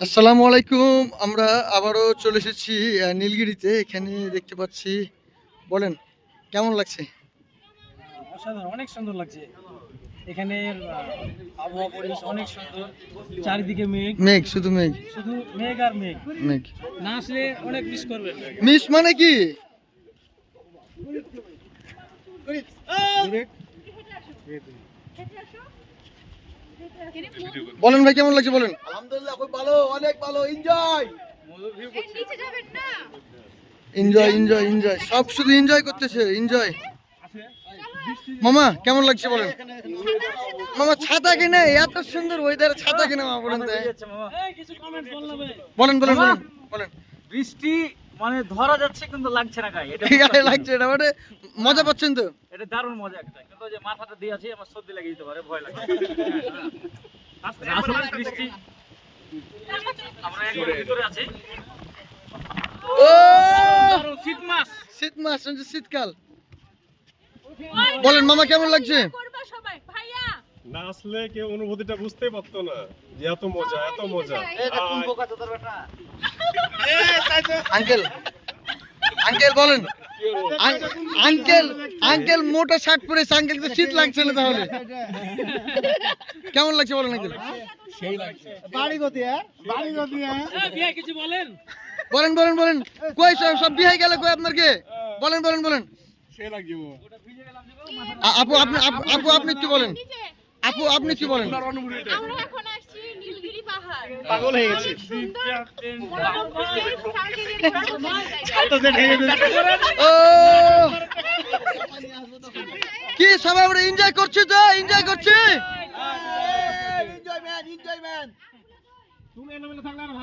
আসসালামু আলাইকুম। আমরা আবারও চলে এসেছি নীলগিরিতে। এখানে দেখতে পাচ্ছি, বলেন কেমন লাগছে? অসাধারণ, অনেক সুন্দর লাগছে। এখানের আবহাওয়া পরিবেশ অনেক সুন্দর। চারিদিকে মেঘ, মেঘ, শুধু মেঘ, শুধু মেঘ আর মেঘ। মেঘ। না আসলে অনেক মিস করবেন। মিস মানে কি? বলেন ভাই, কেমন লাগছে বলেন? আলহামদুলিল্লাহ, খুব ভালো, অনেক ভালো, এনজয়। এনজয় এনজয় এনজয়, সব শুধু এনজয় করতেছে, এনজয়। মামা কেমন লাগছে বলেন? মামা ছাতা কিনে, এত সুন্দর ওয়েদারে ছাতা কিনে মামা বলেন তো। কিছু কমেন্ট বললাম। বলেন বলেন বলেন বলেন। বৃষ্টি মানে ধরা যাচ্ছে কিন্তু লাগছে না গায়ে। এটা গায়ে লাগছে, এটা মানে মজা পাচ্ছেন তো? এটা দারুণ মজা একটা। কিন্তু যে মাথাটা দিয়ে আছে আমার সর্দি লেগে যেতে পারে, ভয় লাগে। আসলে বৃষ্টি আমরা একদম ভিতরে আছি। ও শীত মাস, শীত মাস, শীতকাল। বলেন মামা কেমন লাগছে? না আসলে কেউ অনুভূতিটা বুঝতেই পারতো না যে এত মজা, এত মজা। আঙ্কেল আঙ্কেল বলেন। আঙ্কেল আঙ্কেল মোটা শার্ট পরেছে, আঙ্কেল তো শীত লাগছে না তাহলে? কেমন লাগছে বলেন আঙ্কেল? কিছু বলেন। বলেন বলেন বলেন। কই সব বিহাই গেলে কই আপনার কে? বলেন বলেন বলেন। আপু আপনি আপু আপনি কি বলেন? আপু আপনি কি বলেন? আমরা এখন আসছি নীলগিরি পাহাড়। পাগল হয়ে গেছি। ও কি সবাই আমরা এনজয় করছি তো, এনজয় করছি। Enjoy man, enjoy man.